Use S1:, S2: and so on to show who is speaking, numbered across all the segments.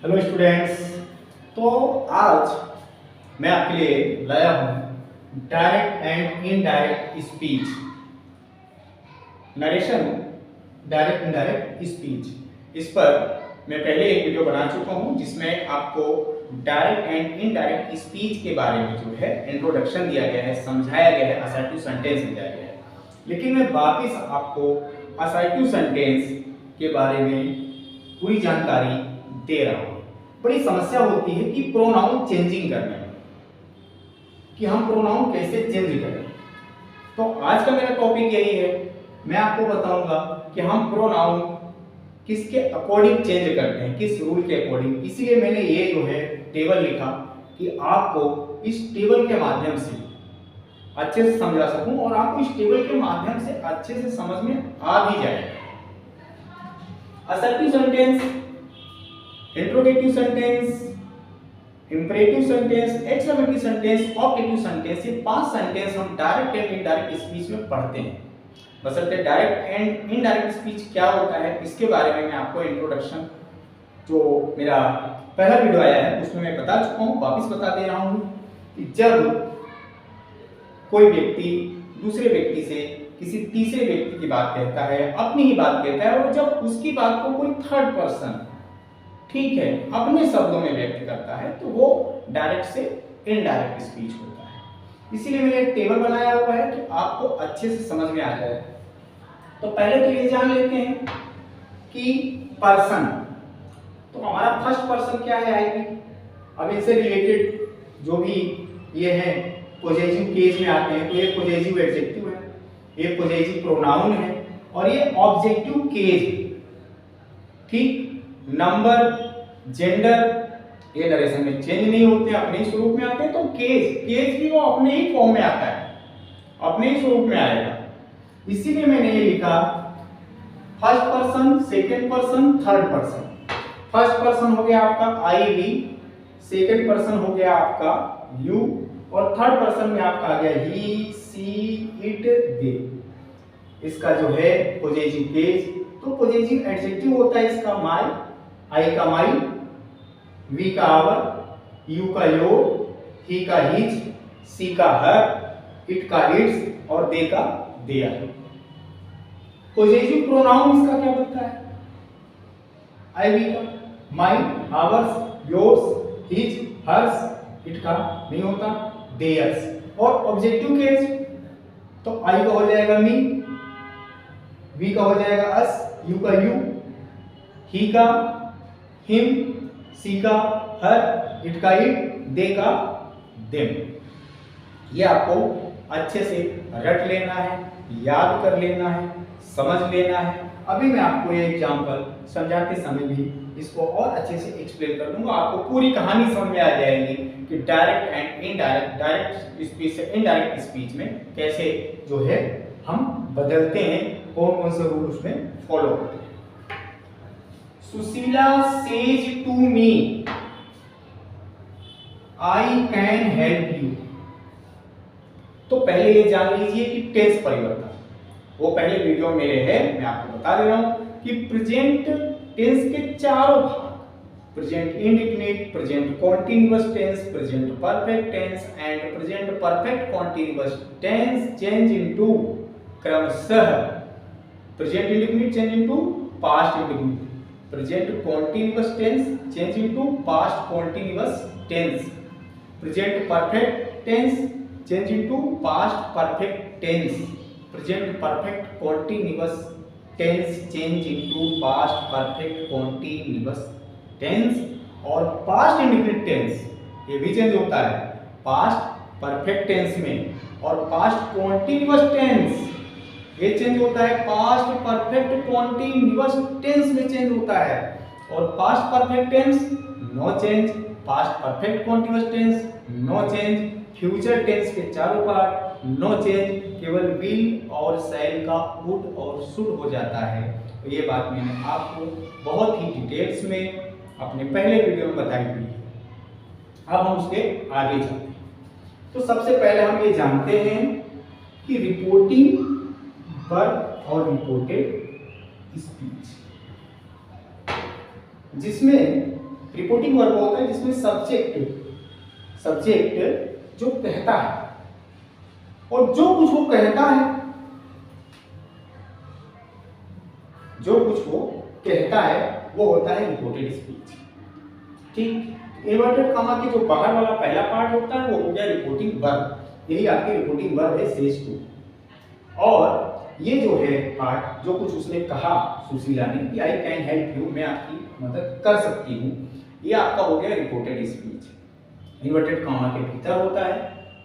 S1: Hello students. तो आज मैं आपके लिए लाया हूँ direct and indirect speech, narration, direct indirect speech. इस पर मैं पहले एक वीडियो बना चुका हूँ जिसमें आपको डायरेक्ट एंड इनडायरेक्ट स्पीच के बारे में जो है इंट्रोडक्शन दिया गया है, समझाया गया है, असर्टिव सेंटेंस दिया गया है। लेकिन मैं वापिस आपको असर्टिव सेंटेंस के बारे में पूरी जानकारी दे रहा हूँ। बड़ी समस्या होती है कि प्रोनाउन चेंजिंग करने में, कि हम प्रोनाउन कैसे चेंज करें। तो आज का मेरा टॉपिक यही है, मैं आपको बताऊंगा कि हम प्रोनाउन किसके अकॉर्डिंग चेंज करते हैं, किस रूल के अकॉर्डिंग। इसीलिए मैंने ये जो है टेबल लिखा कि आपको इस टेबल के माध्यम से अच्छे से समझा सकूं और आपको इस टेबल के माध्यम से अच्छे से समझ में आ भी जाए। Assertive sentence, interrogative sentence, imperative sentence, exclamatory sentence, objective sentence, ये 5 सेंटेंस हम डायरेक्ट एंड इनडायरेक्ट स्पीच में पढ़ते हैं। बशर्ते डायरेक्ट एंड इनडायरेक्ट स्पीच क्या होता है इसके बारे में मैं आपको इंट्रोडक्शन, जो मेरा पहला वीडियो आया है उसमें मैं बता चुका हूँ, वापस बता दे रहा हूँ कि जब कोई व्यक्ति दूसरे व्यक्ति से किसी तीसरे व्यक्ति की बात कहता है, अपनी ही बात कहता है, और जब उसकी बात को कोई थर्ड पर्सन, ठीक है, अपने शब्दों में व्यक्त करता है तो वो डायरेक्ट से इनडायरेक्ट स्पीच होता है। इसीलिए मैंने एक टेबल बनाया हुआ है कि आपको अच्छे से समझ में आ जाए। तो पहले तो ये जान लेते हैं कि पर्सन, तो हमारा फर्स्ट पर्सन क्या है आएगी। अब इनसे रिलेटेड जो भी ये है पॉजेसिव केस में आते हैं, तो ये पॉजेसिव एडजेक्टिव है, ये पॉजेसिव प्रोनाउन है और ये ऑब्जेक्टिव केस है। ठीक, नंबर, जेंडर, ये नरेशन में चेंज नहीं होते, अपने ही स्वरूप में आते हैं। तो केस भी वो अपने ही फॉर्म में आता है, अपने ही स्वरूप में आएगा। इसीलिए मैंने ये लिखा first person, second person, third person. First person हो गया आपका आई वी, सेकंड पर्सन हो गया आपका यू, और थर्ड पर्सन में आपका आ गया ही, सी, इट, दे। इसका जो है पॉजेसिव केस, तो पॉजेसिव एडजेक्टिव होता है इसका माय, आई का माई, वी का आवर, यू का योर, ही का हिज, सी का हर, इट का इट्स और दे का देयर। पॉजेसिव प्रोनाउन इसका क्या बनता है, आई वी का, my, ours, yours, his, hers, it का नहीं होता, देयर्स। और ऑब्जेक्टिव केस, तो आई का हो जाएगा मी, वी का हो जाएगा अस, यू का यू, ही का हिम, सी का हर, इट का इट, दे का देम। ये आपको अच्छे से रट लेना है, याद कर लेना है, समझ लेना है। अभी मैं आपको ये एग्जांपल समझाते समय भी इसको और अच्छे से एक्सप्लेन कर दूंगा, आपको पूरी कहानी समझ में आ जाएगी कि direct and indirect, direct speech से इनडायरेक्ट स्पीच में कैसे जो है हम बदलते हैं, कौन कौन से रूल उसमें फॉलो करते हैं। Sushila says to me I can help you. तो पहले ये जान लीजिए कि टेंस परिवर्तन, वो पहले वीडियो मेरे है, मैं आपको बता दे रहा हूं कि प्रेजेंट टेंस के चारों भाग, present indefinite, present continuous tense, present perfect tense and present perfect continuous tense change into क्रमशः present indefinite change into past indefinite, present continuous tense change into past continuous tense, present perfect tense change into past perfect tense, present perfect continuous tense change into past perfect continuous tense, और past indefinite tense ये भी change होता है past perfect tense में, और past continuous tense ये change होता है पास्ट परफेक्ट कॉन्टिन्यूअस टेंस में चेंज होता है, और past perfect tense no change, past perfect continuous tense no change, future tense के चारों पार्ट नो चेंज, केवल विल और शैल का वुड और शुड हो जाता है। तो ये बात मैंने आपको बहुत ही डिटेल्स में अपने पहले वीडियो में बताई हुई है। अब हम उसके आगे चलते हैं। तो सबसे पहले हम ये जानते हैं कि रिपोर्टिंग वर्ब और रिपोर्टेड स्पीच, जिसमें रिपोर्टिंग वर्ब होता है जिसमें सब्जेक्ट जो कहता है, और जो कुछ वो कहता है, वो होता है रिपोर्टेड स्पीच। ठीक, इन्वर्टेड कॉमा के जो बाहर वाला पहला पार्ट होता है वो हो गया रिपोर्टिंग वर्ब, यही आपकी रिपोर्टिंग वर्ब है सेज टू। और ये जो है पार्ट, जो कुछ उसने कहा सुशीला ने कि आई कैन हेल्प यू, मैं आपकी मदद कर सकती हूँ, ये आपका हो गया रिपोर्टेड स्पीच। इन्वर्टेड कॉमा के भीतर होता है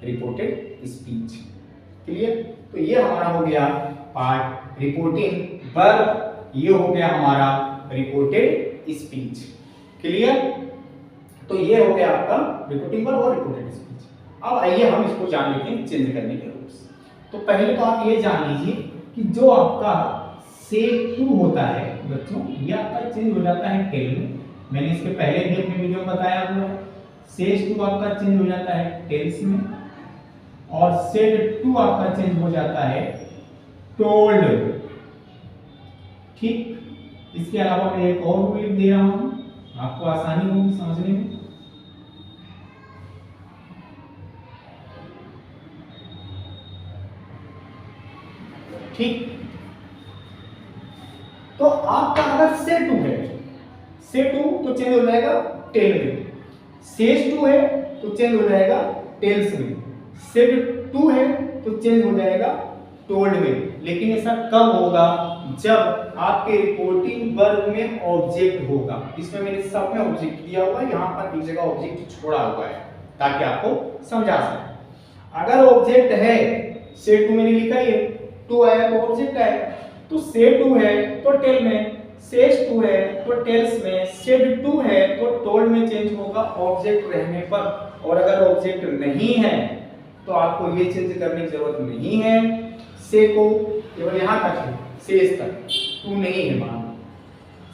S1: रिपोर्टेड स्पीच। क्लियर? तो ये हमारा हो गया पार्ट रिपोर्टिंग वर्ब, ये हो गया हमारा रिपोर्टेड स्पीच। क्लियर? तो ये हो गया आपका रिपोर्टिंग वर्ब और रिपोर्टेड स्पीच। अब आइए हम इसको जान लेते हैं चेंज करने के रूल्स। तो पहले तो आप ये जान लीजिए कि जो आपका से टू होता है बच्चों, ये आपका चेंज हो जाता है टेल में। मैंने इसके पहले भी अपने वीडियो में बताया हुआ है, सेज टू आपका चेंज हो जाता है टेल्स में, और सेड टू आपका चेंज हो जाता है टोल्ड। ठीक, इसके अलावा मैं एक और रूल दे रहा हूं, आपको आसानी होगी समझने में। ठीक, तो आपका अगर से टू है, से टू तो चेंज हो जाएगा टेल में, सेज टू है तो चेंज हो जाएगा टेल्स में, सेड टू है तो चेंज हो जाएगा टोल्ड में। लेकिन ऐसा कब होगा? जब आपके रिपोर्टिंग वर्ब में ऑब्जेक्ट होगा। इसमें मैंने सब में ऑब्जेक्ट दिया हुआ है, यहाँ पर एक जगह ऑब्जेक्ट छोड़ा हुआ है ताकि आपको समझा सके। अगर ऑब्जेक्ट है, से टू मैंने लिखा है, टू आया तो ऑब्जेक्ट आया, तो से टू है तो टेल में, सेज टू है तो टेल्स में, सेड टू है तो टोल्ड में चेंज होगा ऑब्जेक्ट रहने पर। और अगर ऑब्जेक्ट नहीं है तो आपको ये चेंज करने की जरूरत नहीं है। से को केवल यहां तक है, सेज तक, टू नहीं है मान,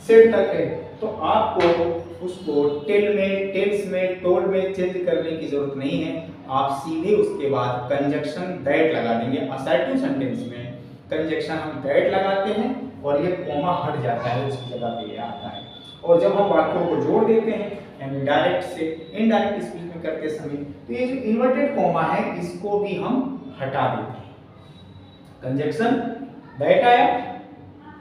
S1: सेड तक है, तो आपको उसको टेल में, टेल्स में, टोल्ड में चेंज करने की जरूरत नहीं है। आप सीधे उसके बाद कंजक्शन दैट लगा देंगे। असर्टिव सेंटेंस में कंजक्शन हम दैट लगाते हैं और ये कॉमा हट जाता है, उसकी जगह पे ये आता है। और जब हम वाक्यों को जोड़ देते हैं यानी डायरेक्ट से इनडायरेक्ट स्पीच में करते समय, तो ये जो इन्वर्टेड कॉमा है इसको भी हम हटा देते हैं। कंजक्शन दैट आया,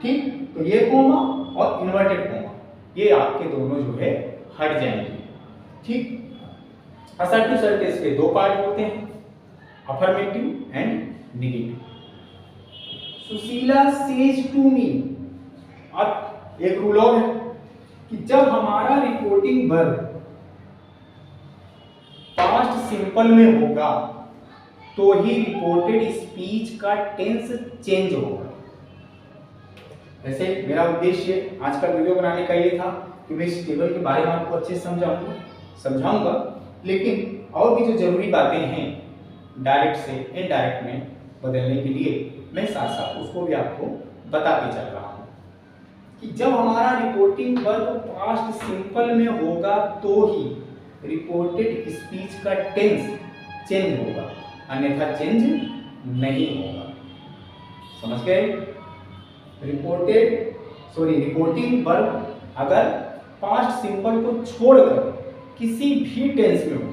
S1: ठीक, तो ये कॉमा और इन्वर्टेड कॉमा ये आपके दोनों जो है हट जाएंगे। ठीक, असर्टिव सेंटेंस के दो पार्ट होते हैं, affirmative and negative. Sushila says to me. अब एक रूल और है कि जब हमारा रिपोर्टिंग वर्ब पास्ट सिंपल में होगा तो ही रिपोर्टेड स्पीच का टेंस चेंज होगा। वैसे मेरा उद्देश्य आज का वीडियो बनाने का ये था कि मैं इस टेबल के बारे में आपको अच्छे से समझाऊंगा, लेकिन और भी जो जरूरी बातें हैं डायरेक्ट से इनडायरेक्ट में बदलने के लिए मैं साथ साथ उसको भी आपको बताते चल रहा हूं कि जब हमारा रिपोर्टिंग वर्ब पास्ट सिंपल में होगा तो ही रिपोर्टेड स्पीच का टेंस चेंज होगा, अन्यथा चेंज नहीं होगा। समझ गए? रिपोर्टिंग वर्ब अगर पास्ट सिंपल को छोड़कर किसी भी टेंस में हो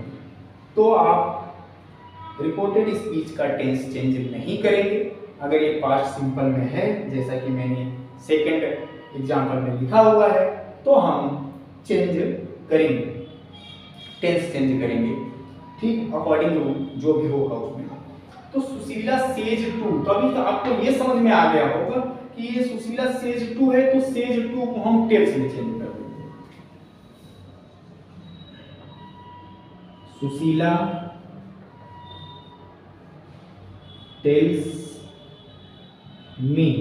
S1: तो आप रिपोर्टेड स्पीच का टेंस चेंज नहीं करेंगे। अगर ये पास्ट सिंपल में है, जैसा कि मैंने सेकंड एग्जांपल में लिखा हुआ है, तो हम चेंज करेंगे, टेंस चेंज करेंगे, ठीक, अकॉर्डिंग टू जो भी होगा उसमें। तो सुशीला सेज टू, तो अभी तो आपको ये समझ में आ गया होगा कि ये सुशीला सेज टू है तो सेज टू को हम टेल्स में चेंज कर देंगे। Sushila tells me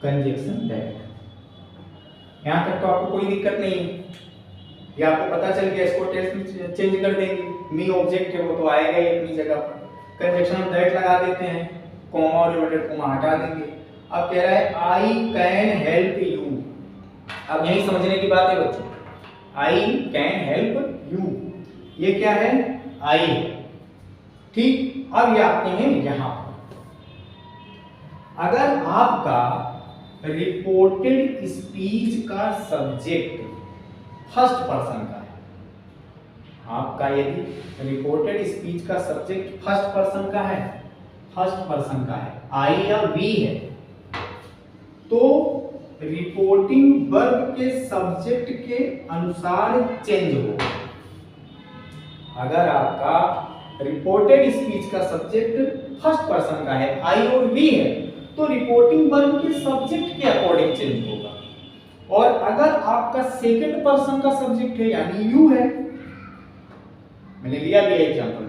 S1: conjunction that. यहां तक तो आपको कोई दिक्कत नहीं है, ये आपको पता चल गया, इसको टेल्स में चेंज कर देंगे। मी ऑब्जेक्ट है वो तो आएगा ही अपनी जगह पर, कंजक्शन हम दैट लगा देते हैं, कॉमा और इन्वर्टेड कॉमा हटा देंगे। अब कह रहा है आई कैन हेल्प यू। अब यही समझने की बात है बच्चों, आई कैन हेल्प यू, ये क्या है? आई है, ठीक। अब ये आते हैं यहां, अगर आपका रिपोर्टेड स्पीच का सब्जेक्ट फर्स्ट पर्सन का है। आपका यदि रिपोर्टेड स्पीच का सब्जेक्ट फर्स्ट पर्सन का है, आई या वी है, तो रिपोर्टिंग वर्ब के सब्जेक्ट के अनुसार चेंज होगा। अगर आपका रिपोर्टेड स्पीच का सब्जेक्ट फर्स्ट पर्सन का है, आई और वी है, तो रिपोर्टिंग वर्ब के सब्जेक्ट के अकॉर्डिंग चेंज होगा। और अगर आपका सेकंड पर्सन का सब्जेक्ट है यानी यू है, मैंने लिया भी एग्जांपल,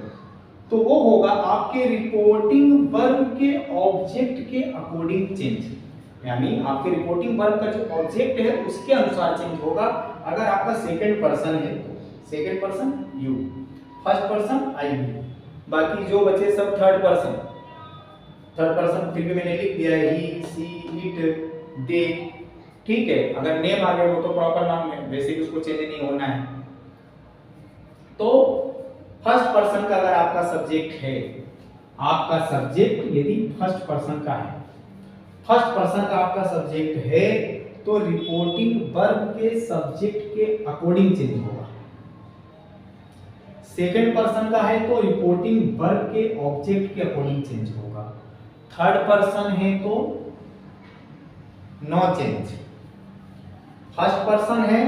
S1: तो वो होगा आपके रिपोर्टिंग वर्ब के ऑब्जेक्ट के अकॉर्डिंग चेंज, यानी आपके रिपोर्टिंग वर्ब का जो ऑब्जेक्ट है उसके अनुसार चेंज होगा। अगर आपका सेकंड पर्सन है तो second person you, first person I, बाकी जो बचे सब थर्ड पर्सन फिर भी मैंने लिख दिया है, ही, सी, इट, दे, ठीक है। अगर नेम आ गया वो तो प्रॉपर नाम है, वैसे भी उसको चेंज नहीं होना है। तो फर्स्ट पर्सन का अगर आपका सब्जेक्ट है, आपका सब्जेक्ट यदि फर्स्ट पर्सन का है, फर्स्ट पर्सन का आपका सब्जेक्ट है, तो रिपोर्टिंग वर्ब के सब्जेक्ट के अकॉर्डिंग चेंज होगा। सेकंड पर्सन का है तो रिपोर्टिंग वर्ब के ऑब्जेक्ट के अकॉर्डिंग चेंज होगा। थर्ड पर्सन है तो नो चेंज। फर्स्ट पर्सन है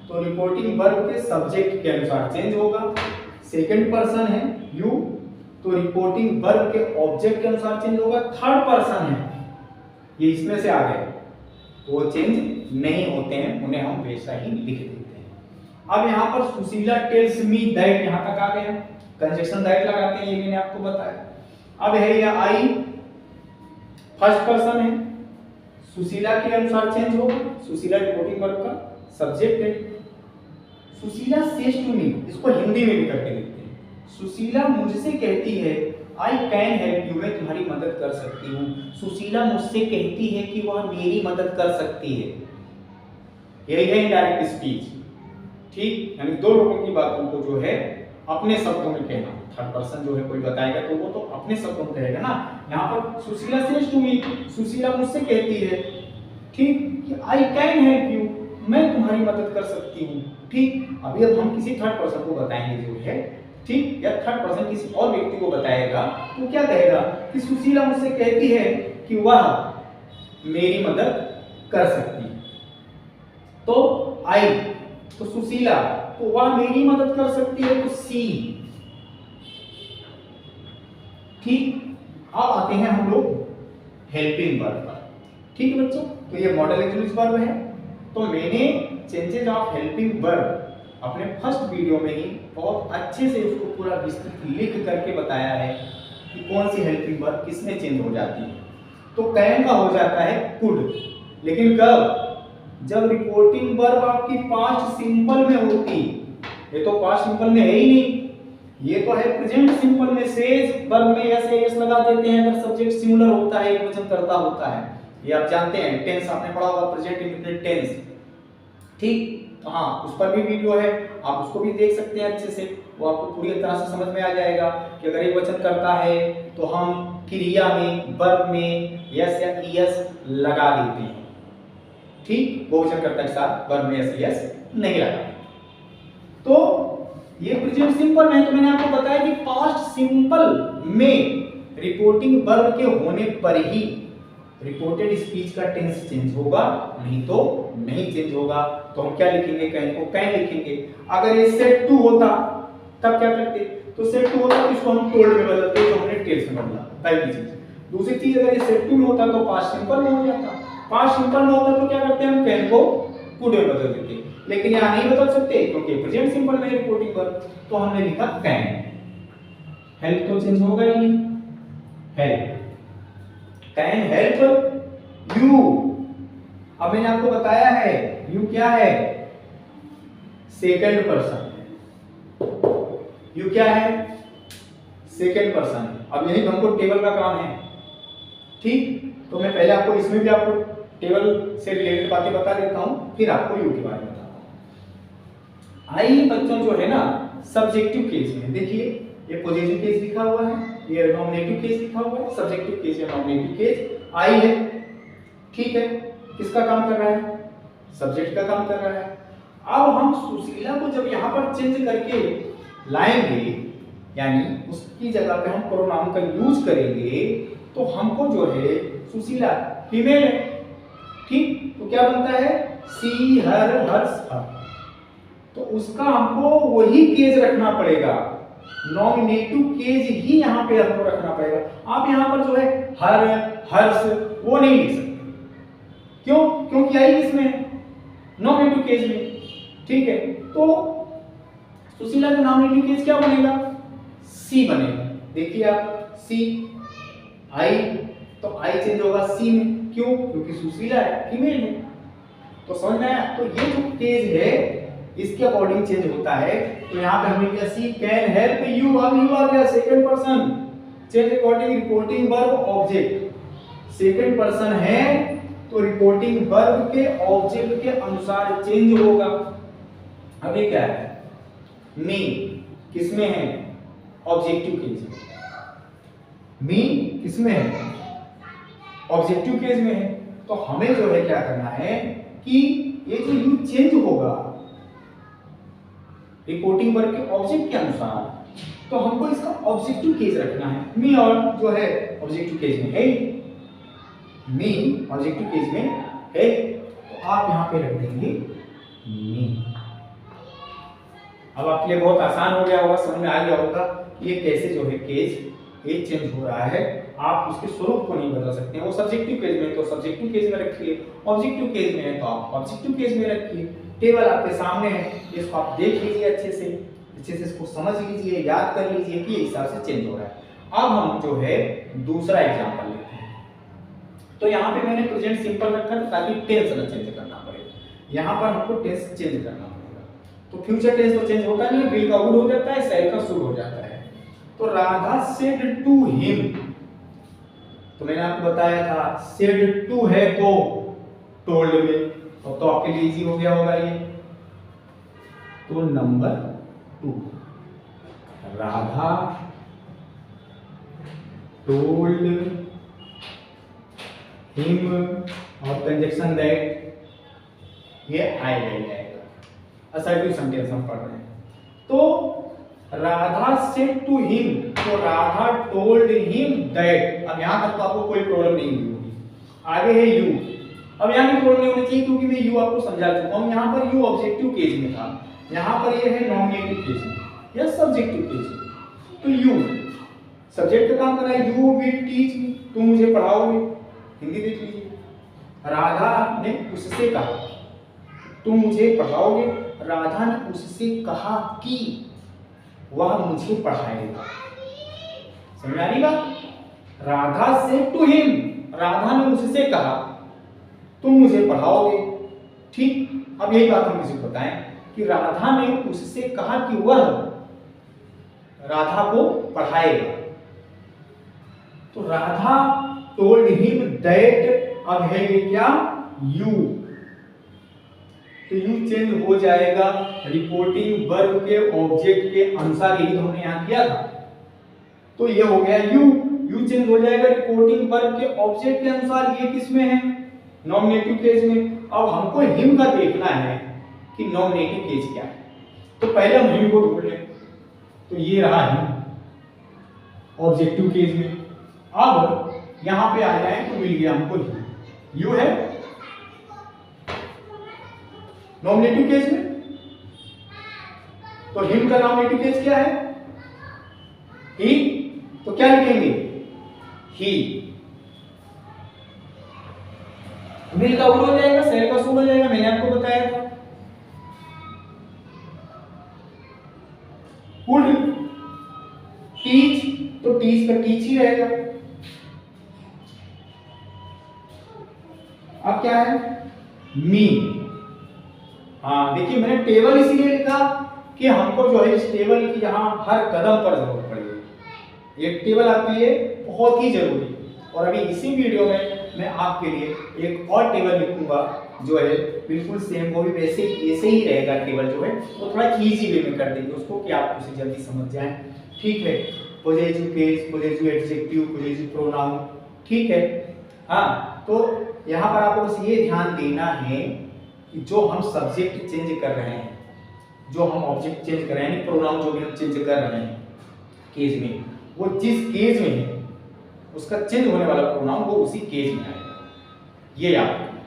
S1: तो रिपोर्टिंग वर्ब के सब्जेक्ट के अनुसार चेंज होगा। सेकंड पर्सन है यू, तो रिपोर्टिंग वर्ब के ऑब्जेक्ट के अनुसार चेंज होगा। थर्ड पर्सन है, ये इसमें से आ गए, तो वो चेंज नहीं होते हैं, उन्हें हम वैसा ही लिख देते हैं। अब यहाँ पर सुशीला टेल्स मी दैट, यहाँ तक आ गया, कंजक्शन दैट लगाते हैं, ये मैंने आपको बताया। अब है यह आई, फर्स्ट पर्सन है, सुशीला के अनुसार चेंज होगा। सुशीला रिपोर्टिंग वर्ब का सब्जेक्ट है। सुशीला सेज टू मी, इसको हिंदी में भी करके देखते हैं। सुशीला मुझसे कहती है, आई कैन हेल्प यू, मैं तुम्हारी मदद कर सकती हूँ। सुशीला मुझसे कहती है कि वह मेरी मदद कर सकती है। यही है इनडायरेक्ट स्पीच, ठीक, यानी दो लोगों की बातों को जो है अपने शब्दों में कहना। थर्ड पर्सन जो है कोई बताएगा तो वो तो अपने शब्दों में कहेगा ना। यहाँ पर Sushila says to me, Sushila मुझसे कहती है, ठीक, आई कैन हेल्प यू, मैं तुम्हारी मदद कर सकती हूँ, ठीक। अभी अब हम किसी थर्ड पर्सन को बताएंगे जो है, ठीक, या थर्ड पर्सन किसी और व्यक्ति को बताएगा तो क्या कहेगा कि सुशीला मुझसे कहती है कि वह मेरी मदद कर सकती है। तो आई तो सुशीला, तो वह मेरी मदद कर सकती है, तो सी, ठीक। अब आते हैं हम लोग हेल्पिंग वर्ब पर, ठीक है बच्चों। तो ये मॉडल एक्सक्लूसिव वर्ब है। तो मैंने चेंजेस ऑफ हेल्पिंग वर्ब अपने फर्स्ट वीडियो में ही बहुत अच्छे से उसको पूरा विस्तृत लिख करके बताया है कि कौन सी हेल्पिंग वर्ब किसमें चेंज हो जाती है। तो कैन का हो जाता है कुड, लेकिन कब? जब रिपोर्टिंग वर्ब आपकी पास्ट सिंपल में होती। ये तो पास्ट सिंपल में है ही नहीं, ये तो है प्रेजेंट सिंपल में। सेज वर्ब में एस लगा देते हैं अगर सब्जेक्ट सिंगुलर होता है, एक वचन करता होता है। ये आप जानते हैं, टेंस आपने पढ़ा होगा, प्रेजेंट इंडेफिनिट टेंस, ठीक। तो हाँ, उस पर भी वीडियो है, आप उसको भी देख सकते हैं अच्छे से, वो आपको पूरी तरह से समझ में आ जाएगा कि अगर एक वचन करता है तो हम क्रिया में, वर्ब में यस या ईएस लगा देते हैं, ठीक। बहुवचन कर्ता के साथ वर्ब में यस ईएस नहीं लगा। तो ये प्रेजेंट सिंपल में है, तो मैंने आपको बताया कि पास्ट सिंपल में रिपोर्टिंग वर्ब के होने पर ही रिपोर्टेड स्पीच का टेंस चेंज होगा, नहीं तो नहीं चेंज होगा। तो हम क्या लिखेंगे? कैन को कैन लिखेंगे। अगर ये सेट टू होता तब क्या करते? तो सेट टू होता तो इसको हम टोल्ड में बदलते, जो हमने टेल्स में बदला, पहली चीज। दूसरी चीज, अगर ये सेट टू में होता तो पास्ट सिंपल में हो जाता। पास्ट सिंपल में होता तो क्या करते हैं? हम कैन को कुड में बदल देते, लेकिन यहाँ नहीं बदल सकते क्योंकि प्रेजेंट सिंपल में रिपोर्टिंग वर्ब, तो हमने लिखा कैन। हेल्प तो चेंज होगा ही नहीं, हेल्प, कैन हेल्प यू। अब मैंने आपको बताया है यू क्या है? Second person. यू क्या है? Second person. अब यही हमको टेबल का काम है, ठीक। तो मैं पहले आपको इसमें भी आपको टेबल से रिलेटेड बातें बता देता हूं, फिर आपको यू के बारे में बताता हूं। आई बच्चों जो है ना, सब्जेक्टिव केस में देखिए, ये पॉजिटिव केस लिखा हुआ है, ये नॉमिनेटिव केस लिखा हुआ है, सब्जेक्टिव केस या नॉमिनेटिव केस। आई है, ठीक है, किसका काम कर रहा है? सब्जेक्ट का काम कर रहा है। अब हम सुशीला को जब यहाँ पर चेंज करके लाएंगे, यानी उसकी जगह पे हम प्रोनाउन का यूज करेंगे, तो हमको जो है सुशीला फीमेल है, ठीक, तो क्या बनता है सी हर हर्ष हर, तो उसका हमको वही केज रखना पड़ेगा, नॉमिनेटिव केज ही यहाँ पे हमको रखना पड़ेगा। आप यहाँ पर जो है हर हर्ष वो नहीं लिख सकते, क्यों? क्योंकि आई किसमें, नॉमिनेटिव केज में, ठीक है। तो सुशीला का नॉमिनेटिव केज क्या बनेगा, सी बनेगा। देखिए आप सी आई, तो आई चेंज होगा सी में, क्यों? क्योंकि सुशीला है, फीमेल है। तो समझ में आया? तो ये जो केज है इसके अकॉर्डिंग चेंज होता है। तो यहाँ पे हमने किया सी कैन हेल्प यू, अब यू आ गया second person, change according reporting verb object, second person है तो रिपोर्टिंग वर्ब के ऑब्जेक्ट के अनुसार चेंज होगा। अब ये क्या है, मी किसमें है, ऑब्जेक्टिव केज में, मी किसमें है, ऑब्जेक्टिव केज में है। तो हमें जो है क्या करना है कि ये जो यू चेंज होगा रिपोर्टिंग वर्ब के ऑब्जेक्ट के अनुसार, तो हमको इसका ऑब्जेक्टिव केज रखना है। मी और जो है ऑब्जेक्टिव केज में है, मी ऑब्जेक्टिव केज में है, तो आप यहां पे रख देंगे मी। अब आपके लिए बहुत आसान हो गया होगा, समझ में आ गया होगा ये कैसे जो है केज ये चेंज हो रहा है। आप उसके स्वरूप को नहीं बदल सकते हैं। वो सब्जेक्टिव केज में तो सब्जेक्टिव केज में रखिए, ऑब्जेक्टिव केज में है तो आप ऑब्जेक्टिव केज में रखिए। टेबल आपके सामने है, इसको आप देख लीजिए अच्छे से इसको समझ लीजिए, याद कर लीजिए कि इस हिसाब से चेंज हो रहा है। अब हम जो है दूसरा एग्जांपल लेते हैं। तो यहाँ पे मैंने प्रेजेंट सिंपल रखा था ताकि टेंस न चेंज करना पड़े, यहाँ पर हमको टेंस चेंज करना पड़ेगा। तो फ्यूचर टेंस तो चेंज होता नहीं, विल का वुड हो जाता है, सेल का शुड हो जाता है। तो राधा सेड टू हिम, तो मैंने आपको बताया था सेड टू है तो टोल्ड में, तो आपके लिए इजी हो गया होगा ये। तो नंबर 2, राधा टोल्ड हिम और कंजक्शन दैट, ये आई लग जाएगा, असर्टिव सेंटेंस हम पढ़ रहे हैं। तो राधा सेड टू हिम, तो राधा टोल्ड हिम दैट। अब यहां तक तो आपको कोई प्रॉब्लम नहीं होगी। आगे है यू, अब यहाँ भी प्रॉब्लम नहीं होनी चाहिए क्योंकि मैं यू आपको समझा चुका हूं। यहाँ पर यू ऑब्जेक्टिव केस में था, यहाँ पर ये है नॉमिनेटिव केस में या सब्जेक्टिव केस में। तो यू सब्जेक्ट का काम कर रहा है, यू विल टीच मी, तुम मुझे पढ़ाओगे। हिंदी देख लीजिए, राधा ने उससे कहा तुम मुझे पढ़ाओगे, राधा ने उससे कहा कि वह मुझे पढ़ाएगा। समझ आ रही बात? राधा से टू हिम, राधा ने उससे कहा तुम मुझे पढ़ाओगे, ठीक। अब यही बात हम किसी को बताएं कि राधा ने उससे कहा कि वह राधा को पढ़ाएगा। तो राधा टोल्ड हिम दैट, अब है ये क्या, यू, तो यू चेंज हो जाएगा रिपोर्टिंग वर्ब के ऑब्जेक्ट के अनुसार, यही तो हमने यहां किया था। तो ये हो गया यू, यू चेंज हो जाएगा रिपोर्टिंग वर्ब के ऑब्जेक्ट के अनुसार। ये किसमें है, नॉमिनेटिव केस में। अब हमको हिम का देखना है कि नॉमिनेटिव केस क्या है। तो पहले हम हिम को ढूंढ लें, तो ये रहा हिम ऑब्जेक्टिव केस में। अब यहां पे आ जाए तो मिल गया हमको हिम, यू है नॉमिनेटिव केस में। तो हिम का नॉमिनेटिव केस क्या है, ही, तो क्या लिखेंगे, ही। विल का वुड हो जाएगा, सेल का शुड हो जाएगा, मैंने आपको बताया था। वुड टीच, तो टीच का टीच ही रहेगा। अब क्या है, मी। हाँ देखिए, मैंने टेबल इसीलिए लिखा कि हमको जो है इस टेबल की यहाँ हर कदम पर जरूरत पड़ेगी। ये टेबल आपके लिए बहुत ही जरूरी है। और अभी इसी वीडियो में मैं आपके लिए एक और टेबल लिखूंगा जो है बिल्कुल सेम, वो भी वैसे ऐसे ही रहेगा टेबल जो है, तो थोड़ा इजी वे में कर देंगे उसको कि आप उसे जल्दी समझ जाएं। ठीक है, positive case, positive adjective, positive pronoun, ठीक है। हाँ, तो यहाँ पर आपको बस ये ध्यान देना है कि जो हम सब्जेक्ट चेंज कर रहे हैं, जो हम ऑब्जेक्ट चेंज कर रहे हैं, प्रोनाउन जो भी हम चेंज कर रहे हैं केस में, वो जिस केस में है उसका चेंज होने वाला प्रोनाउन वो उसी केस में आएगा। ये याद रखना।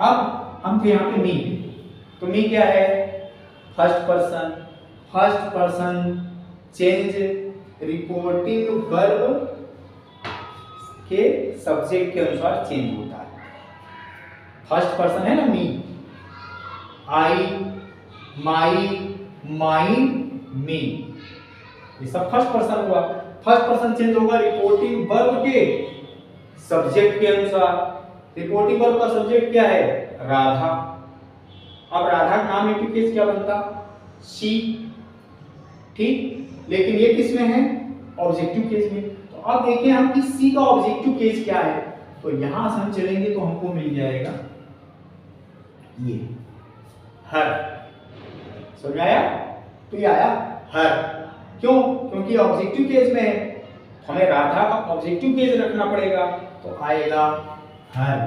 S1: अब हम थे यहाँ पे मी, तो मी क्या है? First person. First person change reporting verb के सब्जेक्ट के अनुसार चेंज होता है। फर्स्ट पर्सन है ना मी, आई, माई, माइन, मी, ये सब फर्स्ट पर्सन हुआ। फर्स्ट पर्सन चेंज होगा रिपोर्टिंग वर्ब के सब्जेक्ट के अनुसार। रिपोर्टिंग वर्ब का सब्जेक्ट क्या है? राधा। अब राधा का नाम केस क्या बनता? शी, ठीक। लेकिन ये किस में है? ऑब्जेक्टिव केस में। तो अब देखें हम कि सी का ऑब्जेक्टिव केस क्या है। तो यहां से हम चलेंगे तो हमको मिल जाएगा ये हर। समझ आया? तो ये आया हर। क्यों? क्योंकि ऑब्जेक्टिव केस में है, हमें राधा का ऑब्जेक्टिव केस रखना पड़ेगा, तो आएगा हर।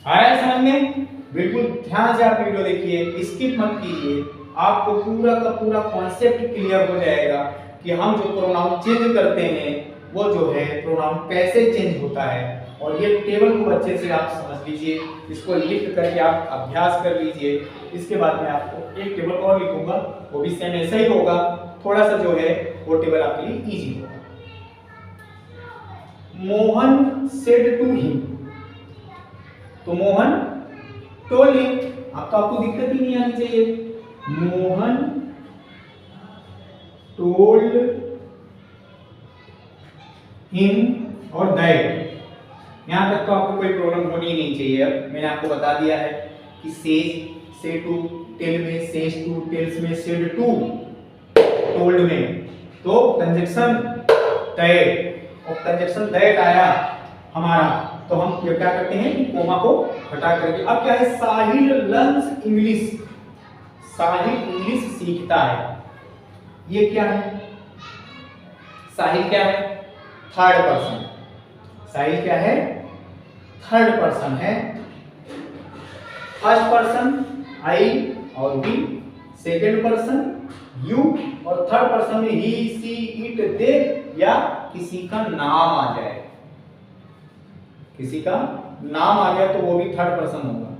S1: आया समझ में? बिल्कुल ध्यान से आप वीडियो देखिए, स्किप मत कीजिए, आपको पूरा का पूरा कॉन्सेप्ट क्लियर हो जाएगा कि हम जो प्रोनाउन चेंज करते हैं वो जो है प्रोनाउन कैसे चेंज होता है। और ये टेबल को अच्छे से आप समझ लीजिए, इसको लिख करके आप अभ्यास कर लीजिए। इसके बाद में आपको एक टेबल और लिखूंगा, वो भी सेम ऐसा ही होगा, थोड़ा सा जो है वो टेबल आपके लिए इजी होगा। मोहन सेड टू हिम, तो मोहन टोल्ड हिम। अब तो आपको दिक्कत ही नहीं आनी चाहिए। मोहन टोल्ड हिम और दैट, यहां तक तो आपको कोई प्रॉब्लम होनी ही नहीं चाहिए। अब मैंने आपको बता दिया है कि सेज, से टू, टेल में सेज टू, टेल्स में सेड टू, टोल्ड में तो कंजक्शन दैट, और कंजक्शन दैट आया हमारा, तो हम ये क्या करते हैं कि कोमा को हटा करके। अब क्या है? साहिल लर्न्स इंग्लिश, साहिल इंग्लिश सीखता है। ये क्या है? साहिल क्या है? Third person. साहिल क्या है? थर्ड पर्सन है। फर्स्ट पर्सन आई और वी, सेकंड पर्सन यू, और थर्ड पर्सन में ही, सी, इट, दे, या किसी का नाम आ जाए, किसी का नाम आ गया तो वो भी थर्ड पर्सन होगा।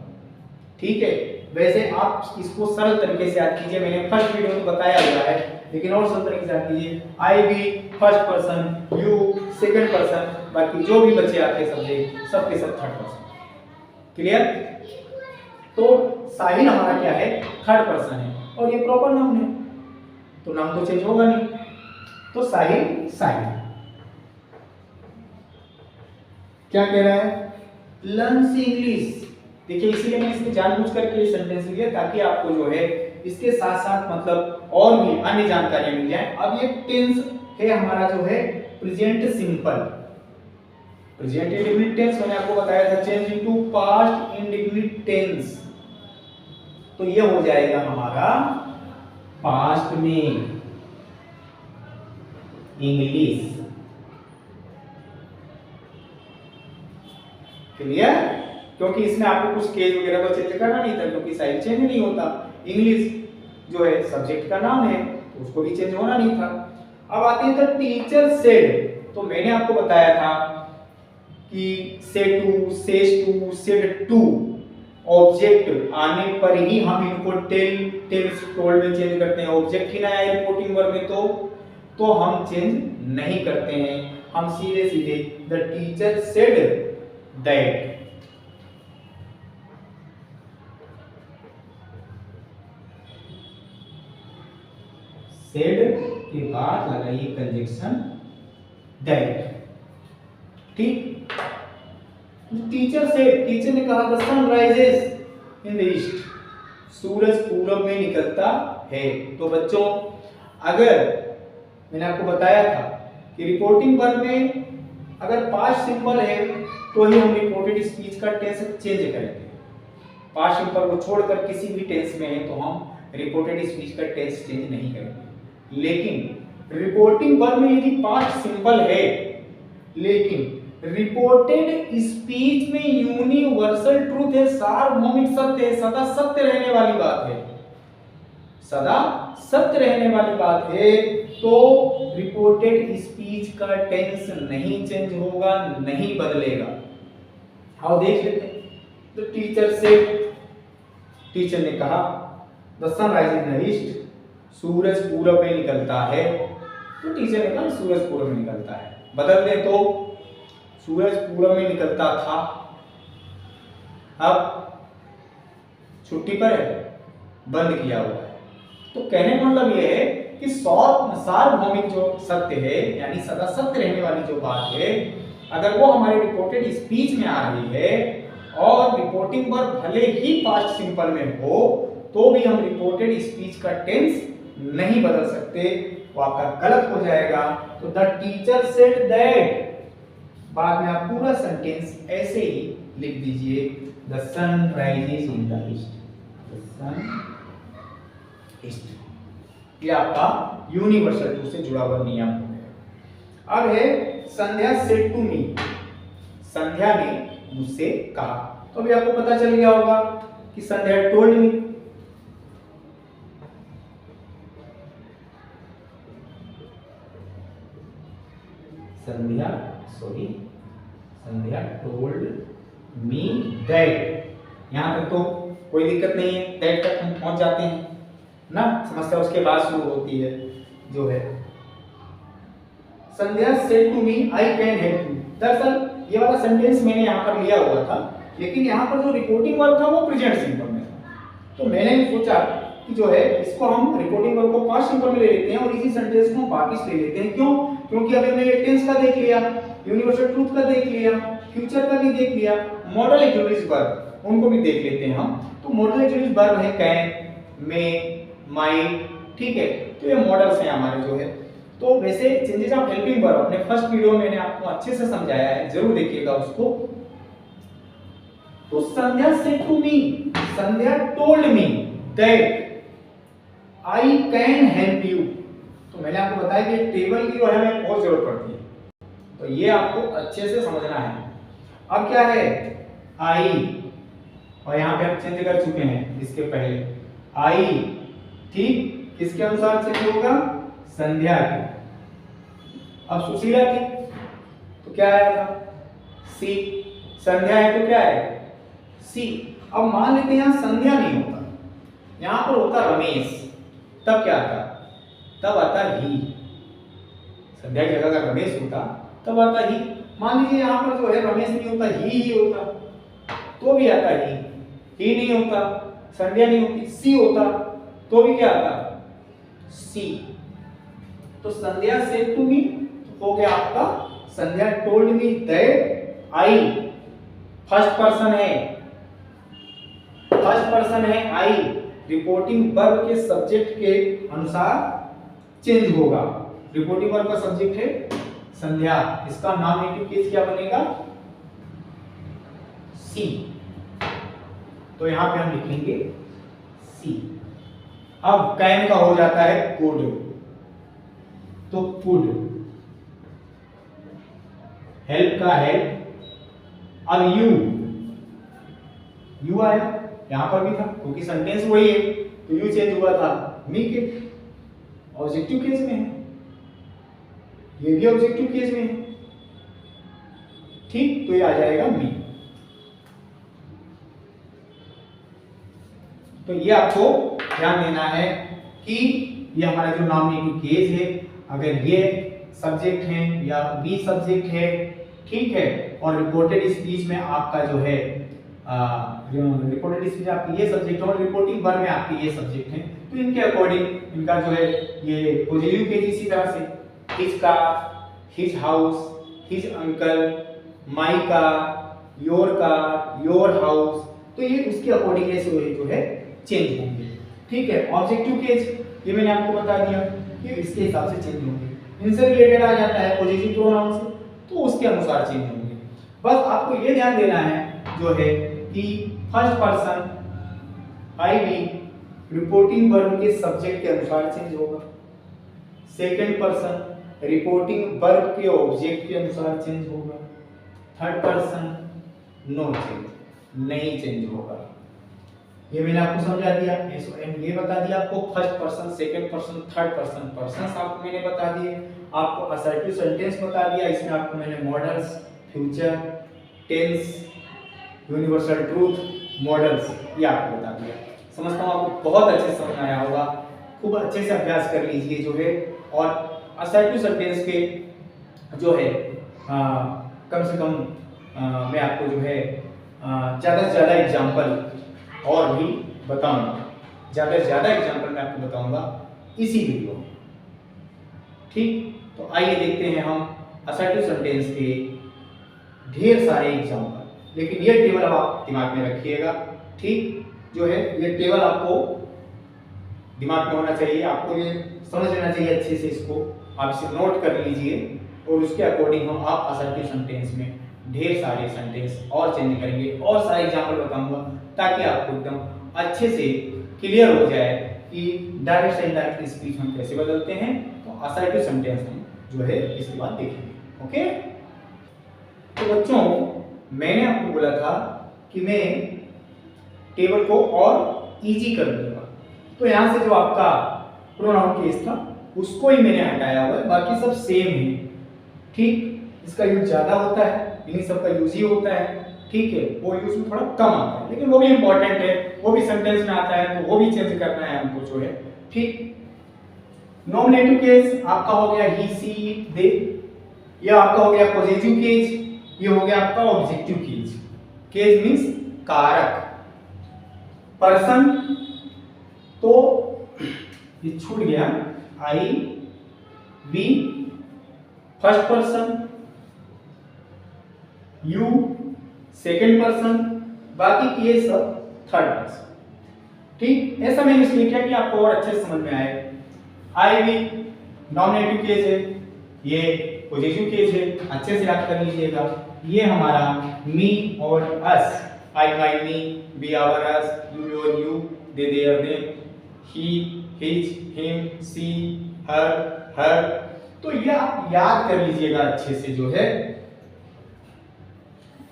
S1: ठीक है? वैसे आप इसको सरल तरीके से याद कीजिए, मैंने फर्स्ट वीडियो में बताया हुआ है, लेकिन और सरल तरीके से याद कीजिए। आई भी first person, you second person, बाकी जो भी बचे आपके सब्जेक्ट सबके सब थर्ड पर्सन। क्लियर? तो साहिल हमारा क्या है? थर्ड पर्सन है, और ये प्रॉपर नाउन है, तो नाम तो चेंज होगा नहीं, तो साहिल साहिल। क्या कह रहा है? Learns English. देखिए इसीलिए मैंने इसमें जानबूझ करके ये सेंटेंस लिया ताकि आपको जो है इसके साथ साथ मतलब और भी अन्य जानकारियां मिल जाए। अब ये टेंस है हमारा जो है present simple, present indefinite tense मैंने आपको बताया था, change into past indefinite tense, तो ये हो जाएगा हमारा पास्ट में इंग्लिश। क्लियर? क्योंकि इसमें आपको कुछ केस वगैरह को चेंज करना नहीं था, क्योंकि साइज चेंज नहीं होता। इंग्लिश जो है सब्जेक्ट का नाम है, तो उसको भी चेंज होना नहीं था। अब आते हैं तो टीचर सेड, तो मैंने आपको बताया था कि say to, says to, said to object आने पर ही हम इनको टेल, टेल्स, टोल्ड में चेंज करते हैं। ऑब्जेक्ट ही ना आए रिपोर्टिंग वर्ब में तो हम चेंज नहीं करते हैं, हम सीधे सीधे the teacher said that. Said के बाद लगाइए कंजक्शन दैट। ठीक? टीचर से, टीचर ने कहा the sun rises in the east, सूरज पूरब में निकलता है। तो बच्चों अगर मैंने आपको बताया था कि रिपोर्टिंग वर्ब में अगर पास्ट सिंपल है तो ही हम रिपोर्टेड स्पीच का टेंस चेंज करेंगे। पास्ट सिंपल को छोड़कर किसी भी टेंस में है तो हम रिपोर्टेड स्पीच का टेंस चेंज नहीं करेंगे। लेकिन रिपोर्टिंग वर्ब में यदि पास्ट सिंपल है लेकिन रिपोर्टेड स्पीच में यूनिवर्सल ट्रूथ है, सार्वभौमिक सत्य है, सदा सत्य रहने वाली बात है, सदा सत्य रहने वाली बात है, तो रिपोर्टेड स्पीच का टेंस नहीं चेंज होगा, नहीं बदलेगा। आओ देख लेते हैं। तो टीचर ने कहा the sun rise in the east, सूरज पूरब में निकलता है। तो टीचर ने कहा सूरज पूरब में निकलता है। बदल दे तो सूरज पूरब में निकलता था, अब छुट्टी पर है, बंद किया हुआ है। तो कहने का मतलब यह है कि सार्वभौमिक जो सत्य है, यानी सदा सत्य रहने वाली जो बात है, अगर वो हमारे रिपोर्टेड स्पीच में आ रही है और रिपोर्टिंग वर्ब भले ही पास्ट सिंपल में हो, तो भी हम रिपोर्टेड स्पीच का टेंस नहीं बदल सकते, वो आपका गलत हो जाएगा। तो द टीचर सेड दैट, बाद में आप पूरा सेंटेंस ऐसे ही लिख दीजिए, the sun rises in the east, the sun east. ये आपका यूनिवर्सल ट्रूथ से जुड़ा हुआ नियम हो गया। अब है संध्या सेड टू मी, संध्या ने मुझसे कहा। तो अभी आपको पता चल गया होगा कि Sandhya told me, Sandhya told me that. यहां तक तो कोई दिक्कत नहीं है, दैट तक हम पहुंच जाते हैं ना, समस्या उसके बाद शुरू होती है जो है Sandhya said to me I can help you. दरअसल ये वाला सेंटेंस मैंने यहाँ पर लिया हुआ था, लेकिन यहाँ पर जो रिपोर्टिंग वर्ब था वो प्रेजेंट सिंपल में था। तो मैंने सोचा कि जो है इसको हम रिपोर्टिंग वर्ब को पास्ट सिंपल में ले लेते हैं और इसी सेंटेंस को हम वापस ले लेते हैं। क्यों? क्योंकि अभी हमने टेंस का देख लिया, यूनिवर्सल ट्रूथ का देख लिया, फ्यूचर का भी देख लिया, मॉडल एक्सक्लूसिव वर्ब उनको भी देख लेते हैं हम। तो मॉडल एक्सक्लूसिव वर्ब है कैन, मे, माइट, ठीक है। तो ये मॉडल्स हैं हमारे जो है। तो वैसे चेंजेस ऑफ हेल्पिंग वर्ब अपने फर्स्ट वीडियो में मैंने आपको अच्छे से समझाया है, जरूर देखिएगा उसको। तो Sandhya said to me, Sandhya told me that I can help you. तो मैंने आपको बताया कि टेबल की जो है हमें बहुत जरूरत पड़ती है, तो ये आपको अच्छे से समझना है। अब क्या है आई, और यहाँ पे हम चेंज कर चुके हैं इसके पहले आई, ठीक, किसके अनुसार चेंज होगा? संध्या की। अब सुशीला की तो क्या आया था? सी। संध्या है तो क्या है? सी। अब मान लेते हैं यहाँ संध्या नहीं होता, यहाँ पर होता रमेश, तब क्या आता? तब आता ही। संध्या की जगह अगर रमेश होता तब आता ही। मान लीजिए यहाँ पर जो है रमेश नहीं होता, ही होता, तो भी आता ही नहीं होता, संध्या नहीं होती, सी होता, तो भी क्या आता? सी। तो संध्या सेड टू मी हो गया आपका Sandhya told me that I, first person है आई, रिपोर्टिंग वर्ब के सब्जेक्ट के अनुसार चेंज होगा। रिपोर्टिंग वर्ब का सब्जेक्ट है संध्या, इसका नॉमिनेटिव केस क्या बनेगा? सी। तो यहां पे हम लिखेंगे सी। अब कैन का हो जाता है कुड, तो कुड। हेल्प का हेल्प। अब यू आया, यहां पर भी था क्योंकि सेंटेंस वही है, तो यू चेंज हुआ था मी के, ऑब्जेक्टिव केस में है, ये भी ऑब्जेक्टिव केस में है, ठीक, तो ये आ जाएगा मी। तो ये आपको ध्यान देना है कि ये हमारा जो नॉमिनेटिव केस है, अगर ये सब्जेक्ट है या बी सब्जेक्ट है, ठीक है, और रिपोर्टेड स्पीच में आपका जो है रिपोर्टेड स्पीच आपकी ये सब्जेक्ट है और रिपोर्टिंग वर्ब में आपकी ये सब्जेक्ट है, तो इनके अकॉर्डिंग इनका जो है ये पॉजिटिव केस इसी तरह से his car, his house, his uncle, my car, your house, तो ये उसके अकॉर्डिंग ऐसे जो है चेंज होंगे, ठीक है। ऑब्जेक्टिव केस ये मैंने आपको बता दिया कि इसके हिसाब से चेंज होंगे। इनसे रिलेटेड आ जाता है पॉजिटिव प्रोनाउन से, तो उसके अनुसार चेंज होंगे। बस आपको ये ध्यान देना है जो है कि first person I be reporting verb के सब्जेक्ट के अनुसार चेंज होगा, सेकंड पर्सन रिपोर्टिंग वर्ब के ऑब्जेक्ट के अनुसार चेंज होगा, थर्ड पर्सन नो चेंज, नहीं चेंज होगा। ये मैंने आपको समझा दिया। ये बता दिया आपको first person, second person, third person, persons आपको मैंने बता दिए। आपको असर्टिव सेंटेंस बता दिया, इसमें आपको मैंने modals, future tense, universal truth, modals ये आपको बता दिया। समझता हूँ आपको बहुत अच्छे से समझ आया होगा। खूब अच्छे से अभ्यास कर लीजिए जो है। और असर्टिव सेंटेंस के जो है कम से कम मैं आपको जो है ज़्यादा से ज़्यादा एग्जाम्पल और भी बताऊंगा। ज़्यादा से ज़्यादा एग्जाम्पल मैं आपको बताऊंगा इसी वीडियो में। ठीक, तो आइए देखते हैं हम असर्टिव सेंटेंस के ढेर सारे एग्जाम्पल। लेकिन ये टेबल आप दिमाग में रखिएगा। ठीक, जो है ये टेबल आपको दिमाग में होना चाहिए, आपको ये समझ लेना चाहिए अच्छे से। इसको आप इसे नोट कर लीजिए और उसके अकॉर्डिंग हम आप असर्टिव सेंटेंस में ढेर सारे सेंटेंस और चेंज करेंगे और सारे एग्जाम्पल बताऊंगा, ताकि आपको एकदम अच्छे से क्लियर हो जाए कि डायरेक्ट से इनडायरेक्ट स्पीच हम कैसे बदलते हैं। तो असर्टिव सेंटेंस हम जो है इसके बाद देखेंगे। ओके, तो बच्चों मैंने आपको बोला था कि मैं टेबल को और इजी कर दूंगा। तो यहाँ से जो आपका प्रोनाउन केस था उसको ही मैंने हटाया हुआ है, बाकी सब सेम है। ठीक, इसका यूज ज्यादा होता है, इन्हीं सब का यूज ही होता है। ठीक है, वो यूज में थोड़ा कम आता है, लेकिन वो भी इंपॉर्टेंट है, वो भी सेंटेंस में आता है, तो वो भी चेंज करना है हमको जो है। ठीक, नॉमिनेटिव केस आपका हो गया ही, सी, दे। ये आपका हो गया पॉजिटिव केस, ये हो गया आपका ऑब्जेक्टिव केस। केस मींस कारक। पर्सन तो ये छूट गया, I, we first person, you second person, बाकी की ये सब थर्ड पर्सन। ठीक, ऐसा मैंने इसलिए किया कि आपको और अच्छे से समझ में आए। आई, वी नॉमिनेटिव केस है, ये पॉजिटिव केस है, अच्छे से याद कर लीजिएगा। ये हमारा मी और us, I my me, we our us, you your you, they their them, he his him, she her her. तो ये आप याद कर लीजिएगा अच्छे से जो है।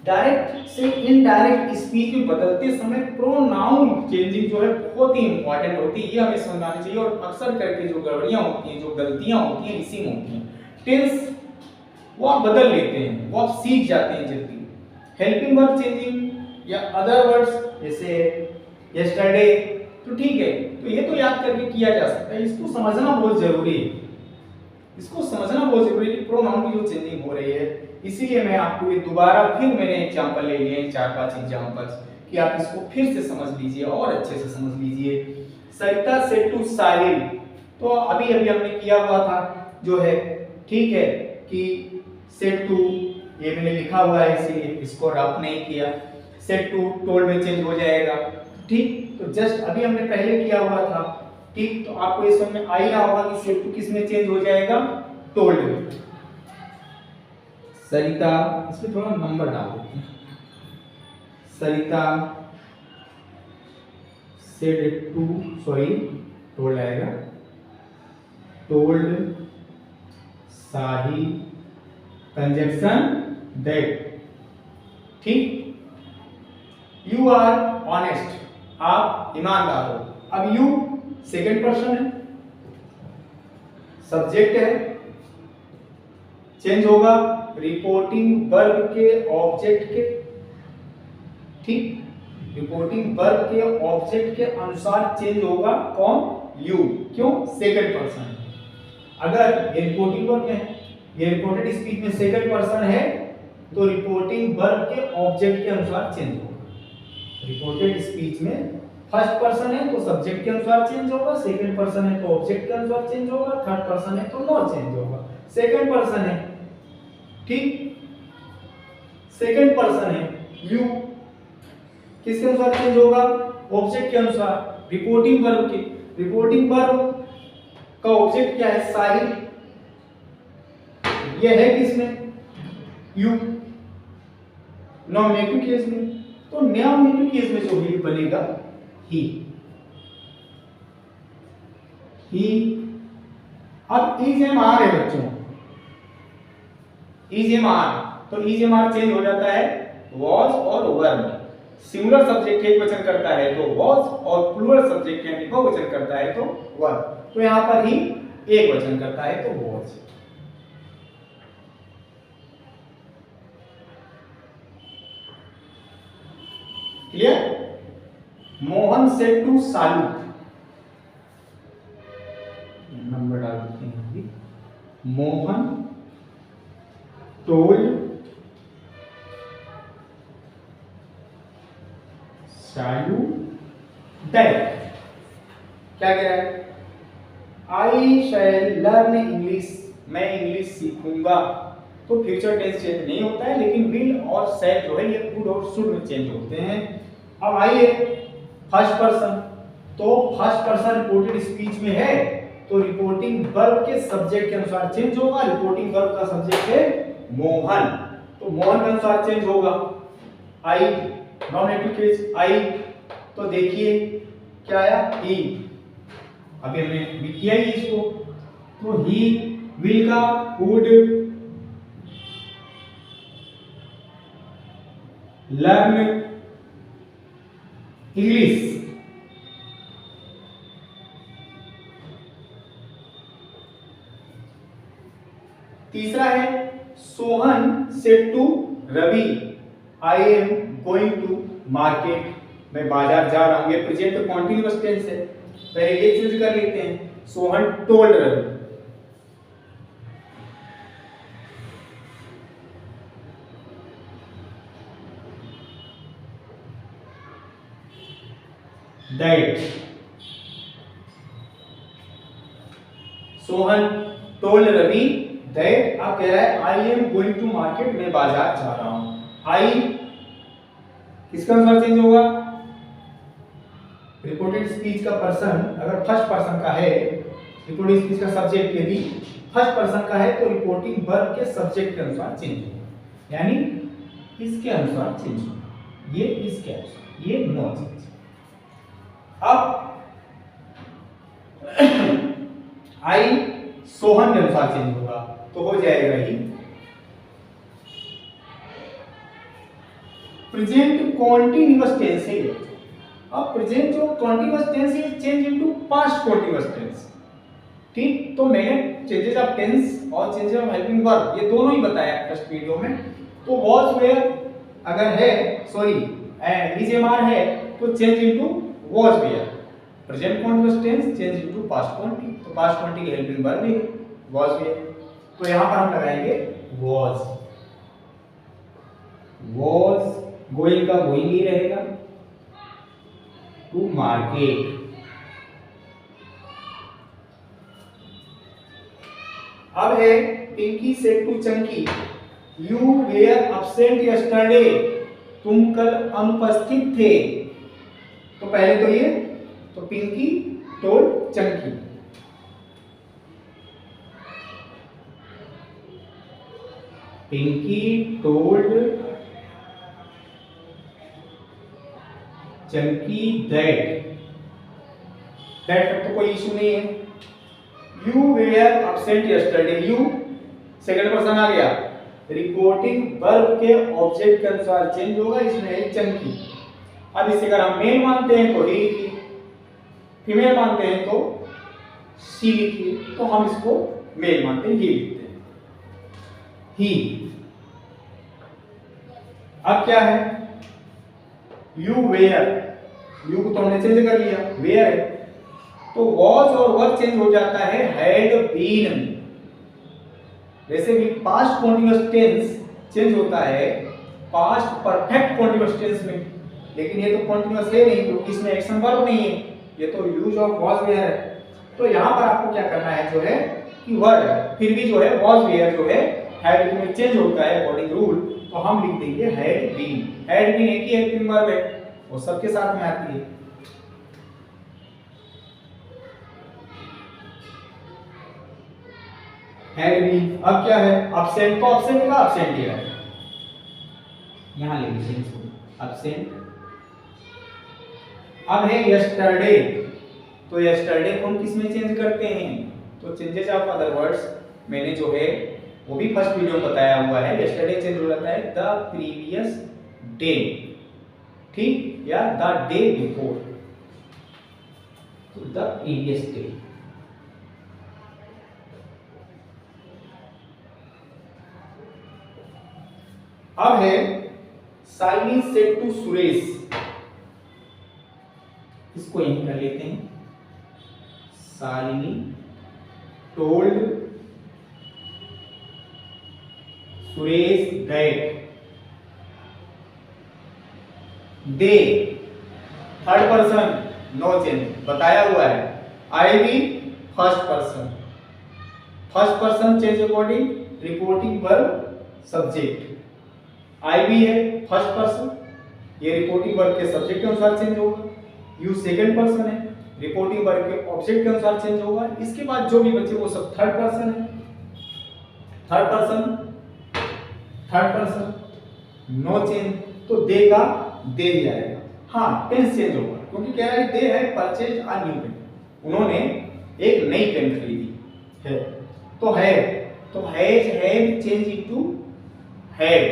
S1: डायरेक्ट से इनडायरेक्ट स्पीच में बदलते समय प्रोनाउन चेंजिंग जो है बहुत ही इंपॉर्टेंट होती है, ये हमें समझना चाहिए। और अक्सर करके जो गड़बड़ियां होती हैं, जो गलतियां होती हैं, इसी में होती हैं। टेंस वो आप बदल लेते हैं, वो आप सीख जाते हैं जल्दी। हेल्पिंग वर्ब चेंजिंग या अदर वर्ड्स जैसे यस्टरडे, तो ठीक है, तो ये तो याद करके किया जा सकता है। इसको समझना बहुत जरूरी है, इसको समझना बहुत जरूरी है कि प्रोनाउन की जो चेंजिंग हो रही है। इसीलिए मैं आपको ये दोबारा फिर मैंने एग्जांपल ले लिए 4-5 एग्जांपल्स कि आप इसको फिर से समझ लीजिए और अच्छे से समझ लीजिए। सरिता सेड टू साहिल, तो अभी अभी हमने किया हुआ था जो है। ठीक है, कि सेड टू ये मैंने लिखा हुआ है, इसीलिए इसको रफ नहीं किया। सेड टू टोल्ड में चेंज हो जाएगा। ठीक, तो जस्ट अभी हमने पहले किया हुआ था। ठीक, तो आपको ये समझ में आ ही रहा होगा कि सेड टू किस में चेंज हो जाएगा, टोल्ड में। सरिता, इसमें थोड़ा नंबर डाल देते हैं। सरिता सेड टू, सॉरी टोल्ड आएगा, टोल्ड साहिल, कंजक्शन दैट। ठीक, यू आर ऑनेस्ट, आप ईमानदार हो। अब यू सेकंड पर्सन है, सब्जेक्ट है, चेंज होगा रिपोर्टिंग वर्ब के ऑब्जेक्ट के। ठीक, रिपोर्टिंग वर्ब के ऑब्जेक्ट के अनुसार चेंज होगा कौन, यू। क्यों, सेकंड पर्सन है। अगर ये रिपोर्टिंग वर्ब है, ये रिपोर्टेड स्पीच में सेकंड पर्सन है, तो रिपोर्टिंग वर्ब के ऑब्जेक्ट के अनुसार चेंज होगा। रिपोर्टेड स्पीच में फर्स्ट पर्सन है तो सब्जेक्ट के अनुसार चेंज होगा, सेकंड पर्सन है तो ऑब्जेक्ट के अनुसार चेंज होगा, थर्ड पर्सन है तो नो चेंज होगा। सेकंड पर्सन है, ठीक, सेकंड पर्सन है, यू किसके अनुसार चेंज होगा, ऑब्जेक्ट के अनुसार, रिपोर्टिंग वर्ब के। रिपोर्टिंग वर्ब का ऑब्जेक्ट क्या है, साहिल, ये है किसमें, यू। नॉमिनेटिव केस में, तो नॉमिनेटिव केस में जो भी बनेगा ही। अब इज एम आर है बच्चों, इज एम आर, तो इज एम आर चेंज हो जाता है वॉज और वर में। सिंगुलर सब्जेक्ट एक वचन करता है तो वॉज और प्लूरल सब्जेक्ट यानी बहुवचन करता है तो वर। तो यहां पर ही एक वचन करता है तो was. Clear? Mohan said to Salu, number डाल देते हैं अभी। मोहन टोल्ड सालू दैट, क्या कह रहा है? आई शैल लर्न इंग्लिश, मैं इंग्लिश सीखूंगा। तो फ्यूचर टेंस चेंज नहीं होता है, लेकिन विल और शैल जो है ये कुड और शुड में चेंज होते हैं। अब आइए फर्स्ट पर्सन, तो फर्स्ट पर्सन रिपोर्टेड स्पीच में है तो रिपोर्टिंग वर्ब के सब्जेक्ट के अनुसार चेंज होगा। रिपोर्टिंग वर्ब का सब्जेक्ट है मोहन, तो मोहन के अनुसार चेंज होगा। आई नॉमिनेटिव केस आई, तो देखिए क्या आया? ही, अभी हमने भी किया ही इसको, तो ही विल का वुड लर्न इंग्लिश। तीसरा है Sohan said to Ravi I am going to market, मैं बाजार जा रहा हूं। ये प्रेजेंट कॉन्टिन्यूअस टेंस है, पहले ये चेंज कर लेते हैं। Sohan told Ravi, that, Sohan told Ravi that, आप कह रहा है I am going to market, मैं बाजार जा रहा हूं। आई किसका अनुसार चेंज होगा? रिपोर्टेड स्पीच का पर्सन अगर फर्स्ट पर्सन का है, रिपोर्टेड स्पीच का सब्जेक्ट यदि फर्स्ट पर्सन का है तो रिपोर्टिंग वर्ब के सब्जेक्ट के अनुसार चेंज होगा, यानी इसके अनुसार चेंज होगा, ये इसके अनुसार, ये नो चेंज। अब आई सोहन के अनुसार चेंज होगा तो हो जाएगा ही प्रेजेंट कॉन्टिन्यूअस टेंस है। अब प्रेजेंट जो कॉन्टिन्यूअस टेंस है change into past continuous tense. ठीक, तो मैंने चेंजेस ऑफ टेंस और चेंजेस ऑफ हेल्पिंग वर्ब ये दोनों ही बताया फर्स्ट वीडियो में। तो वॉज वेयर अगर है, सॉरी इज एम आर है तो change into was were. Present continuous tense change into past quantity, तो पास्ट क्वांटिटी की हेल्पिंग वर्ब है वॉज वेयर। तो यहां पर हम लगाएंगे वॉज, वॉज गोइंग का गोइंग ही रहेगा, टू मार्केट। अब है Pinki said to Chanki you were absent yesterday, तुम कल अनुपस्थित थे। तो पहले तो ये, तो Pinki told Chanki, Pinki told Chanki that, तो कोई इशू नहीं है। You were absent yesterday, you second person आ गया, रिपोर्टिंग वर्ब के ऑब्जेक्ट के अनुसार चेंज होगा, इसमें है चंकी। अब इसे अगर हम मेल मानते हैं तो ही लिखिए, फीमेल मानते हैं तो सी लिखिए, तो हम इसको मेल मानते हैं, ही लिखते हैं, ही। अब क्या है? यू वेयर, यू को तो हमने चेंज कर लिया, वेयर है तो वॉज और वर चेंज हो जाता है हैड बीन में। जैसे भी पास्ट कॉन्टिन्यूअस टेंस चेंज होता है पास्ट परफेक्ट कॉन्टिन्यूअस टेंस में, लेकिन ये तो कॉन्टिन्यूअस है नहीं क्योंकि इसमें एक्शन वर्ब नहीं है, ये तो यूज ऑफ वॉज वेयर है। तो यहां पर आपको क्या करना है जो है कि वर्ड फिर भी जो है वॉज वेयर जो है हैड में चेंज होता है अकॉर्डिंग रूल, तो हम लिख देंगे हैड बीन। हैड बीन एक ही हेल्पिंग वर्ब है, वो सबके साथ में आती है। Had been. अब क्या है? एब्सेंट, तो एब्सेंट का एब्सेंट ही है, यहां ले लीजिए इसको एब्सेंट। अब है यस्टरडे, तो यस्टरडे को हम किस में चेंज करते हैं? तो चेंजेस ऑफ अदर वर्ड्स मैंने जो है वो भी फर्स्ट वीडियो में बताया हुआ है। यस्टरडे चेंज हो जाता है द प्रीवियस डे, ठीक, या द डे बिफोर, तो द प्रीवियस डे। अब है शालिनी सेड टू सुरेश, इसको यहीं कर लेते हैं। Shalini told Suresh that they, third person no change बताया हुआ है। I be first person, first person change according reporting verb subject. I be है फर्स्ट पर्सन, ये रिपोर्टिंग वर्ब के सब्जेक्ट के अनुसार चेंज होगा। यू सेकंड पर्सन है, रिपोर्टिंग वर्ब के ऑब्जेक्ट के अनुसार चेंज होगा। इसके बाद जो भी बचे वो सब थर्ड पर्सन है। थर्ड पर्सन नो चेंज, तो दे का दे ही आएगा। हाँ, टेंस चेंज होगा क्योंकि कह रहा है दे है परचेज अ न्यू पेन, उन्होंने एक नई पेन खरीदी है। तो है, तो हैव चेंज इनटू हैड,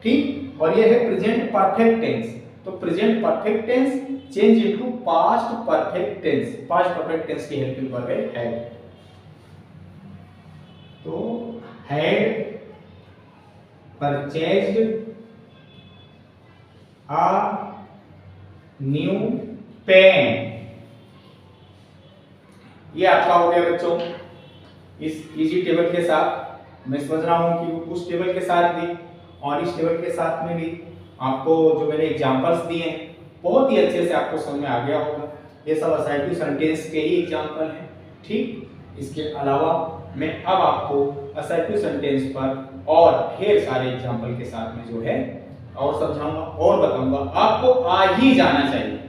S1: ठीक। और ये है प्रेजेंट परफेक्ट टेंस, तो present perfect tense change into past perfect tense, past perfect tense की हेल्पिंग वर्ब है हैड। तो had purchased a new pen, ये आपका हो गया बच्चों। इस इजी टेबल के साथ मैं समझ रहा हूं कि उस टेबल के साथ भी और इस टेबल के साथ में भी आपको जो मैंने एग्जांपल्स दिए हैं बहुत ही अच्छे से आपको समझ में आ गया होगा। ये सब असर्टिव सेंटेंस के ही एग्जांपल हैं, ठीक। इसके अलावा मैं अब आपको असर्टिव सेंटेंस पर और ढेर सारे एग्जांपल के साथ में जो है और समझाऊंगा और बताऊंगा। आपको आ ही जाना चाहिए,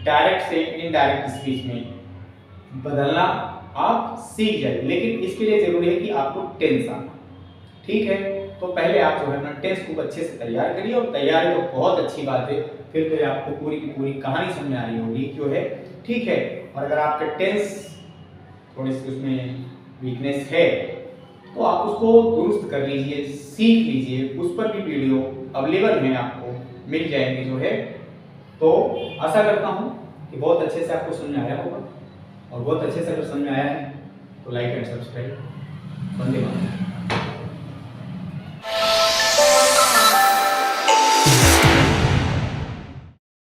S1: डायरेक्ट से इनडायरेक्ट स्पीच में बदलना आप सीख जाइए, लेकिन इसके लिए जरूरी है कि आपको टेंस आना, ठीक है। तो पहले आप जो है ना टेंस को अच्छे से तैयार करिए, और तैयार है तो बहुत अच्छी बात है, फिर तो आपको पूरी की पूरी कहानी समझ में आ रही होगी जो है, ठीक है। और अगर आपका टेंस थोड़ी सी उसमें वीकनेस है तो आप उसको दुरुस्त कर लीजिए, सीख लीजिए, उस पर भी वीडियो अवेलेबल है, आपको मिल जाएंगे जो है। तो आशा करता हूँ कि बहुत अच्छे से आपको समझ में आया होगा, और बहुत अच्छे से अगर समझ में आया है तो like and subscribe. Vande Mataram.